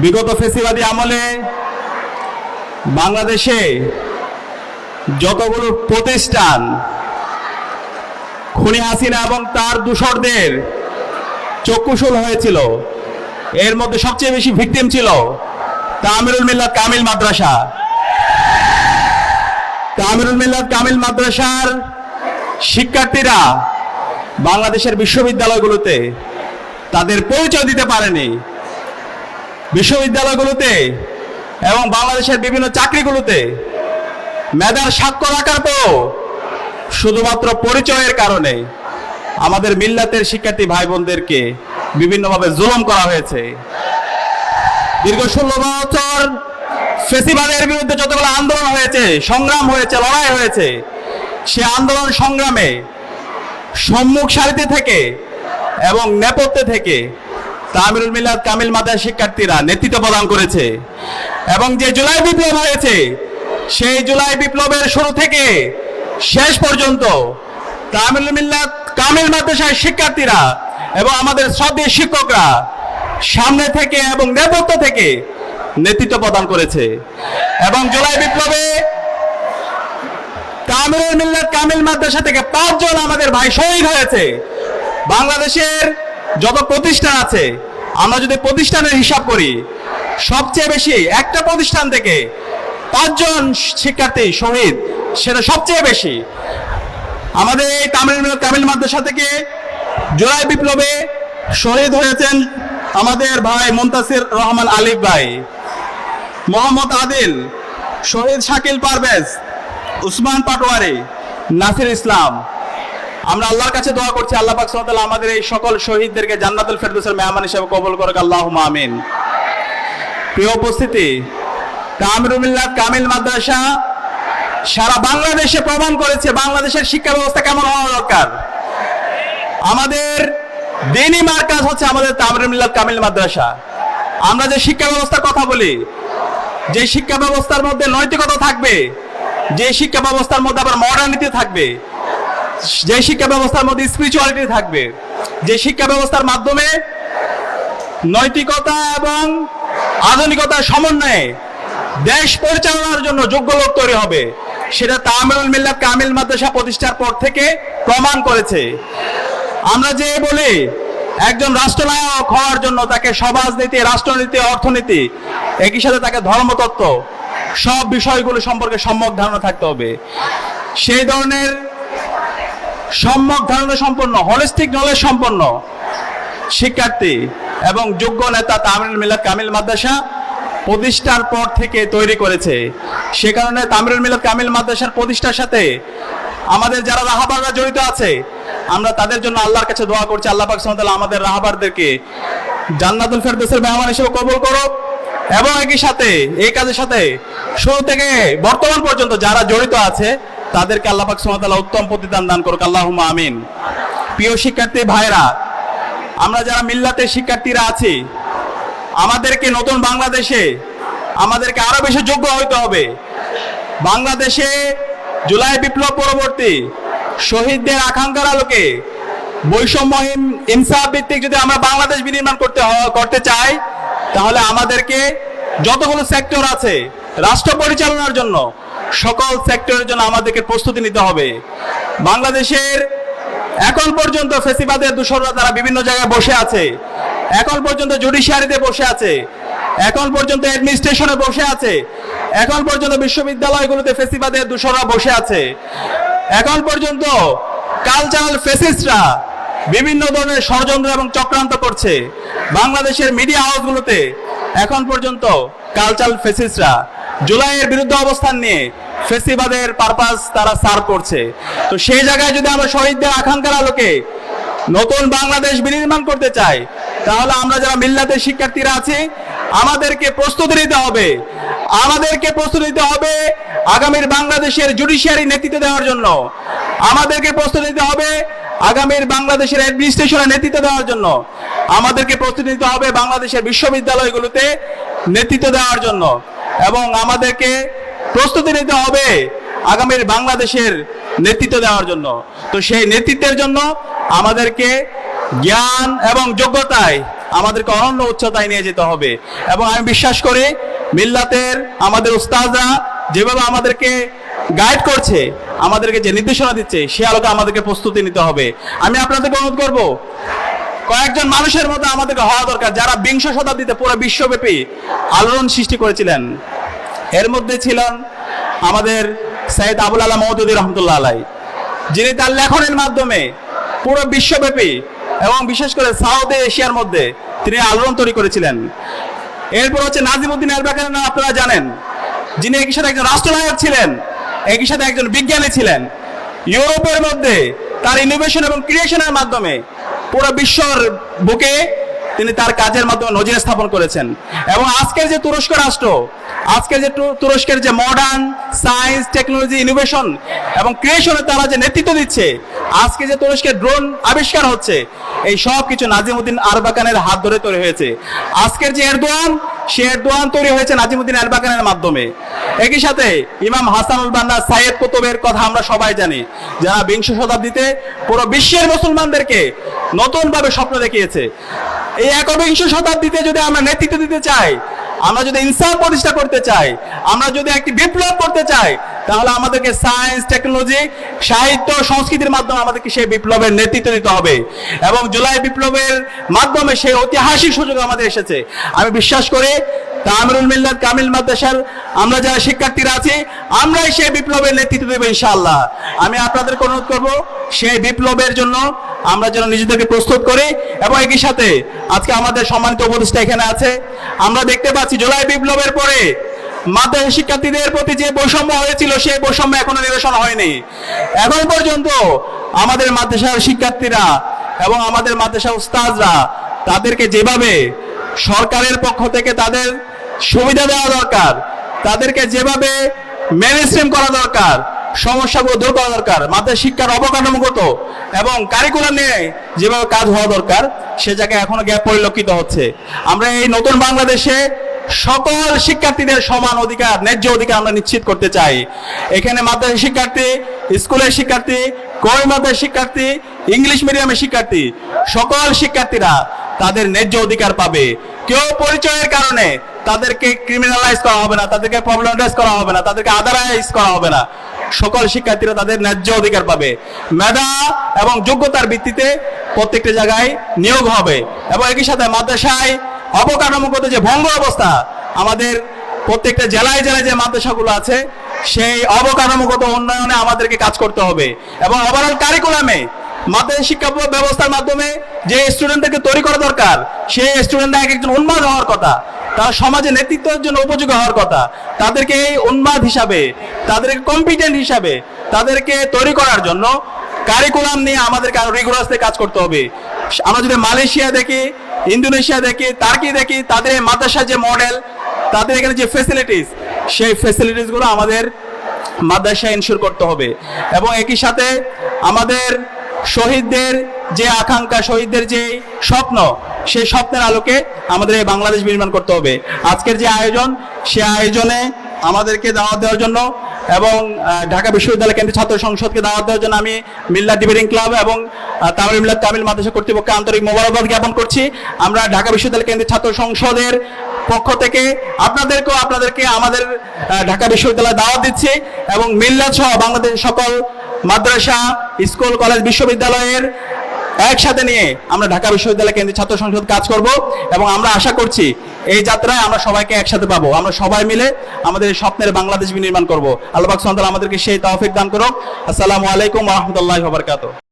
বিগত ফেসিবাদী আমলে বাংলাদেশে যতগুলো প্রতিষ্ঠান খুনি হাসিনা এবং তার দূষরদের চক্ষুশূল হয়েছিল, এর মধ্যে সবচেয়ে বেশি ভিকটিম ছিল তামিরুল মিল্লাত কামিল মাদ্রাসা। তামিরুল মিল্লাত কামিল মাদ্রাসার শিক্ষার্থীরা বাংলাদেশের বিশ্ববিদ্যালয়গুলোতে তাদের পরিচয় দিতে পারেনি। বিশ্ববিদ্যালয়গুলোতে এবং বাংলাদেশের বিভিন্ন চাকরিগুলোতে মেধার স্বাক্ষর রাখার পরও শুধুমাত্র পরিচয়ের কারণে আমাদের মিল্লাতের শিক্ষার্থী ভাই বোনদেরকে বিভিন্নভাবে জুলুম করা হয়েছে। দীর্ঘ 16 বছর ফেসিবাদের বিরুদ্ধে যতগুলো আন্দোলন হয়েছে, সংগ্রাম হয়েছে, লড়াই হয়েছে, সে আন্দোলন সংগ্রামে সম্মুখ সারিতে থেকে এবং নেপথ্যে থেকে তামিরুল মিল্লাত কামিল মাদ্রাসার শিক্ষার্থীরা নেতৃত্ব প্রদান করেছে। এবং যে জুলাই বিপ্লব হয়েছে, সেই জুলাই বিপ্লবের শুরু থেকে শেষ পর্যন্ত তামিরুল মিল্লাত কামিল মাদ্রাসার শিক্ষার্থীরা এবং আমাদের শ্রদ্ধেয় শিক্ষকরা সামনে থেকে এবং নেপথ্য থেকে নেতৃত্ব প্রদান করেছে। এবং জুলাই বিপ্লবে তামিরুল মিল্লাত কামিল মাদ্রাসা থেকে 5 জন আমাদের ভাই শহীদ হয়েছে। বাংলাদেশের যত প্রতিষ্ঠান আছে, আমরা যদি প্রতিষ্ঠানের হিসাব করি, সবচেয়ে বেশি একটা প্রতিষ্ঠান থেকে 5 জন শিক্ষার্থী শহীদ, সেটা সবচেয়ে বেশি। আমাদের এই তামিরুল মিল্লাত কামিল মাদ্রাসা থেকে জুলাই বিপ্লবে শহীদ হয়েছেন আমাদের ভাই মুনতাসির রহমান আলিফ ভাই, মোহাম্মদ আদিল, শহীদ শাকিল পারভেজ, উসমান পাটোয়ারি, নাসির ইসলাম। আমরা আল্লাহর কাছে দোয়া করছি, আল্লাহ পাক সুবহানাহু ওয়া তাআলা আমাদের এই সকল শহীদদেরকে জান্নাতুল ফেরদৌসের মেহমান হিসেবে কবুল করুক, আল্লাহুম্মা আমিন। প্রিয় উপস্থিতি, তামিরুল মিল্লাত কামিল মাদ্রাসা সারা বাংলাদেশে প্রমাণ করেছে বাংলাদেশের শিক্ষা ব্যবস্থা কেমন হওয়া দরকার। আমাদের দ্বীনি মার্কাজ হচ্ছে আমাদের তামিরুল মিল্লাত কামিল মাদ্রাসা। আমরা যে শিক্ষা ব্যবস্থার কথা বলি, যে শিক্ষা ব্যবস্থার মধ্যে নৈতিকতা থাকবে, যে শিক্ষা ব্যবস্থার মধ্যে আবার মডার্নিটি থাকবে, যে শিক্ষা ব্যবস্থার মধ্যে স্পিরিচুয়ালিটি থাকবে, যে শিক্ষা ব্যবস্থার মাধ্যমে নৈতিকতা এবং আধুনিকতার সমন্বয়ে দেশ পরিচালনার জন্য যোগ্য লোক তৈরি হবে, সেটা তামিরুল মিল্লাত কামিল মাদ্রাসা প্রতিষ্ঠার পর থেকে প্রমাণ করেছে। আমরা যে বলি একজন রাষ্ট্রনায়ক হওয়ার জন্য তাকে সমাজনীতি, রাষ্ট্রনীতি, অর্থনীতি, একই সাথে তাকে ধর্মতত্ত্ব, সব বিষয়গুলো সম্পর্কে সম্যক ধারণা থাকতে হবে। সেই ধরনের সম্যক ধারণা সম্পন্ন, হলিস্টিক নলেজ সম্পন্ন শিক্ষার্থী এবং যোগ্য নেতা তামিরুল মিল্লাত কামিল মাদ্রাসা প্রতিষ্ঠার পর থেকে তৈরি করেছে। সে কারণে তামিরুল মিল্লাত কামিল মাদ্রাসার প্রতিষ্ঠার সাথে আমাদের যারা রাহাবাররা জড়িত আছে, আমরা তাদের জন্য আল্লাহর কাছে দোয়া করছি, আল্লাহ পাক সুবহানাহু ওয়া তাআলা আমাদের রাহাবারদেরকে জান্নাতুল ফেরদৌসের মেহমান হিসেবে কবুল করুক। এবং একই সাথে এই কাজের সাথে শুরু থেকে বর্তমান পর্যন্ত যারা জড়িত আছে, তাদেরকে আল্লাহ পাক সুবহানাহু ওয়া তাআলা উত্তম প্রতিদান দান করুক, আল্লাহুম্মা আমিন। প্রিয় শিক্ষার্থী ভাইরা, আমরা যারা মিল্লাতের শিক্ষার্থীরা আছি, আমাদেরকে নতুন বাংলাদেশে আমাদেরকে আরো বেশি যোগ্য হইতে হবে। বাংলাদেশে জুলাই বিপ্লব পরবর্তী শহীদদের আকাঙ্ক্ষার আলোকে বৈষম্যহীন ইনসাফ ভিত্তিক যদি আমরা বাংলাদেশ বিনির্মাণ করতে চাই, তাহলে আমাদেরকে যতগুলো সেক্টর আছে রাষ্ট্র পরিচালনার জন্য, সকল সেক্টরের জন্য আমাদেরকে প্রস্তুতি নিতে হবে। বাংলাদেশের এখন পর্যন্ত ফেসিবাদের দূষররা তারা বিভিন্ন জায়গায় বসে আছে, এখন পর্যন্ত জুডিশিয়ারিতে বসে আছে, এখন পর্যন্ত অ্যাডমিনিস্ট্রেশনে বসে আছে, এখন পর্যন্ত বিশ্ববিদ্যালয়গুলোতে ফেসিবাদের দূষররা বসে আছে, এখন পর্যন্ত কালচারাল ফেসিস্টরা বিভিন্ন ধরনের ষড়যন্ত্র এবং চক্রান্ত করছে। বাংলাদেশের মিডিয়া হাউসগুলোতে এখন পর্যন্ত কালচারাল ফেসিস্টরা জুলাইয়ের বিরুদ্ধে অবস্থান নিয়ে ফেসিবাদের পারপাস তারা সার্ভ করছে। তো সেই জায়গায় যদি আমরা শহীদদের আকাঙ্ক্ষার আলোকে নতুন বাংলাদেশ বিনির্মাণ করতে চাই, তাহলে আমরা যারা মিল্লাতের শিক্ষার্থীরা আছি, আমাদেরকে প্রস্তুতি নিতে হবে। আমাদেরকে প্রস্তুতি নিতে হবে আগামীর বাংলাদেশের জুডিশিয়ারি নেতৃত্ব দেওয়ার জন্য। আমাদেরকে প্রস্তুতি নিতে হবে আগামীর বাংলাদেশের অ্যাডমিনিস্ট্রেশনের নেতৃত্ব দেওয়ার জন্য। আমাদেরকে প্রস্তুতি নিতে হবে বাংলাদেশের বিশ্ববিদ্যালয়গুলোতে নেতৃত্ব দেওয়ার জন্য। এবং আমাদেরকে প্রস্তুতি নিতে হবে আগামীর বাংলাদেশের নেতৃত্ব দেওয়ার জন্য। তো সেই নেতৃত্বের জন্য আমাদেরকে জ্ঞান এবং যোগ্যতায় আমাদেরকে অনন্য উচ্চতায় নিয়ে যেতে হবে। এবং আমি বিশ্বাস করি মিল্লাতের আমাদের উস্তাদরা যেভাবে আমাদেরকে গাইড করছে, আমাদেরকে যে নির্দেশনা দিচ্ছে, সে আলোকে আমাদেরকে প্রস্তুতি নিতে হবে। আমি আপনাদেরকে অনুরোধ করব, কয়েকজন মানুষের মতো আমাদেরকে হওয়া দরকার যারা বিংশ শতাব্দীতে পুরো বিশ্বব্যাপী আলোড়ন সৃষ্টি করেছিলেন। এর মধ্যে ছিলেন আমাদের সৈয়দ আবুল আলা মওদুদী রহমতুল্লাহ আলাই, যিনি তার লেখনের মাধ্যমে পুরো বিশ্বব্যাপী এবং বিশেষ করে সাউথ এশিয়ার মধ্যে তিনি আলোড়ন তৈরি করেছিলেন। এরপর হচ্ছে নাজিমউদ্দিন এরবাকারের নাম আপনারা জানেন, যিনি একই সাথে একজন রাষ্ট্রনায়ক ছিলেন, একই সাথে একজন বিজ্ঞানী ছিলেন। ইউরোপের মধ্যে তার ইনোভেশন এবং ক্রিয়েশনের মাধ্যমে পুরো বিশ্বর বুকে তিনি তার কাজের মাধ্যমে নজির স্থাপন করেছেন। এবং আজকের যে তুরস্ক রাষ্ট্র, আজকের যে তুরস্কের যে মডার্ন সায়েন্স, টেকনোলজি, ইনোভেশন এবং ক্রিয়েশনে তারা যে নেতৃত্ব দিচ্ছে, আজকে যে তুরস্কের ড্রোন আবিষ্কার হচ্ছে, এই সব কিছু নাজিমউদ্দিন আরবাকানের হাত ধরে তৈরি হয়েছে। আজকের যে এরদোয়ান, সে এরদোয়ান তৈরি হয়েছে নাজিমউদ্দিন আরবাকানের মাধ্যমে। একই সাথে ইমাম হাসানুল বান্না, সাইয়েদ কুতুবের কথা আমরা সবাই জানি, যারা বিংশ শতাব্দীতে পুরো বিশ্বের মুসলমানদেরকে নতুনভাবে স্বপ্ন দেখিয়েছে। এই একবিংশ শতাব্দীতে যদি আমরা নেতৃত্ব দিতে চাই, আমরা যদি ইনসাফ প্রতিষ্ঠা করতে চাই, আমরা যদি একটি বিপ্লব করতে চাই, তাহলে আমাদেরকে সায়েন্স, টেকনোলজি, সাহিত্য, সংস্কৃতির মাধ্যমে আমাদেরকে সেই বিপ্লবের নেতৃত্ব দিতে হবে। এবং জুলাই বিপ্লবের মাধ্যমে সেই ঐতিহাসিক সুযোগ আমাদের এসেছে। আমি বিশ্বাস করি তামিরুল মিল্লাত কামিল মাদ্রাসার আমরা যারা শিক্ষার্থীরা আছি, আমরাই সেই বিপ্লবের নেতৃত্ব দেব ইনশাআল্লাহ। আমি আপনাদেরকে অনুরোধ করব, সেই বিপ্লবের জন্য আমরা যেন নিজেদেরকে প্রস্তুত করি। এবং একই সাথে আজকে আমাদের সম্মানিত উপদেষ্টা এখানে আছে, আমরা দেখতে পাচ্ছি জুলাই বিপ্লবের পরে মাদ্রাসা শিক্ষার্থীদের প্রতি যে বৈষম্য হয়েছিল, সেই বৈষম্য এখনো নিরসন হয়নি। এখন পর্যন্ত আমাদের মাদ্রাসার শিক্ষার্থীরা এবং আমাদের মাদ্রাসা উস্তাদরা তাদেরকে যেভাবে সরকারের পক্ষ থেকে তাদের সুবিধা দেওয়া দরকার, তাদেরকে যেভাবে মেনস্ট্রিম করা দরকার, সমস্যাগুলো দূর করা দরকার, মাদ্রাসা শিক্ষার অবকাঠামোগত এবং কারিকুলাম নিয়ে যেভাবে কাজ হওয়া দরকার, সে জায়গায় এখনো গ্যাপ পরিলক্ষিত হচ্ছে। আমরা এই নতুন বাংলাদেশে সকল শিক্ষার্থীদের সমান অধিকার, ন্যায্য অধিকার আমরা নিশ্চিত করতে চাই। এখানে মাদ্রাসা শিক্ষার্থী, স্কুলের শিক্ষার্থী, কওমি মাদ্রাসা শিক্ষার্থী, ইংলিশ মিডিয়ামের শিক্ষার্থী, সকল শিক্ষার্থীরা তাদের ন্যায্য অধিকার পাবে। কেউ পরিচয়ের কারণে তাদেরকে ক্রিমিনালাইজ করা হবে না, তাদেরকে প্রবলেমাইজ করা হবে না, তাদেরকে আদারাইজ করা হবে না। সকল শিক্ষার্থীরা তাদের ন্যায্য অধিকার পাবে। মেধা এবং যোগ্যতার ভিত্তিতে প্রত্যেকটা জায়গায় নিয়োগ হবে। এবং একই সাথে মাদ্রাসায় অবকাঠামোগত যে ভঙ্গ অবস্থা, আমাদের প্রত্যেকটা জেলায় জেলায় যে মাদ্রাসাগুলো আছে, সেই অবকাঠামোগত উন্নয়নে আমাদেরকে কাজ করতে হবে। এবং ওভারঅল কারিকুলামে মাদ্রাসা শিক্ষা ব্যবস্থার মাধ্যমে যে স্টুডেন্টদেরকে তৈরি করা দরকার, সেই স্টুডেন্টরা এক একজন উন্মাদ হওয়ার কথা, তারা সমাজে নেতৃত্বের জন্য উপযোগী হওয়ার কথা। তাদেরকে এই উন্মাদ হিসাবে, তাদেরকে কম্পিটেন্ট হিসাবে তাদেরকে তৈরি করার জন্য কারিকুলাম নিয়ে আমাদেরকে আরো রিগুলাসলি কাজ করতে হবে। আমরা যদি মালয়েশিয়া দেখি, ইন্দোনেশিয়া দেখি, টার্কি দেখি, তাদের মাদ্রাসার যে মডেল, তাদের এখানে যে ফ্যাসিলিটিস, সেই ফ্যাসিলিটিসগুলো আমাদের মাদ্রাসায় ইনশিওর করতে হবে। এবং একই সাথে আমাদের শহীদদের যে আকাঙ্ক্ষা, শহীদদের যে স্বপ্ন, সেই স্বপ্নের আলোকে আমাদের এই বাংলাদেশ নির্মাণ করতে হবে। আজকের যে আয়োজন, সে আয়োজনে আমাদেরকে দাওয়াত দেওয়ার জন্য এবং ঢাকা বিশ্ববিদ্যালয় কেন্দ্রীয় ছাত্র সংসদকে দাওয়াত দেওয়ার জন্য আমি মিল্লাত ডিবেটিং ক্লাব এবং তামিরুল মিল্লাত কামিল মাদ্রাসা কর্তৃপক্ষকে আন্তরিক মোবারকবাদ জ্ঞাপন করছি। আমরা ঢাকা বিশ্ববিদ্যালয় কেন্দ্রীয় ছাত্র সংসদের পক্ষ থেকে আপনাদেরকে আমাদের ঢাকা বিশ্ববিদ্যালয়ে দাওয়াত দিচ্ছি। এবং মিল্লাত সহ বাংলাদেশের সকল মাদ্রাসা, স্কুল, কলেজ, বিশ্ববিদ্যালয়ের একসাথে নিয়ে আমরা ঢাকা বিশ্ববিদ্যালয় কেন্দ্রীয় ছাত্র সংসদ কাজ করব। এবং আমরা আশা করছি এই যাত্রায় আমরা সবাইকে একসাথে পাবো, আমরা সবাই মিলে আমাদের স্বপ্নের বাংলাদেশ নির্মাণ করব। আল্লাহ পাক সুবহানাহু ওয়া তাআলা আমাদেরকে সেই তৌফিক দান করুক। আসসালামু আলাইকুম ওয়া রাহমাতুল্লাহি ওয়া বারাকাতুহু।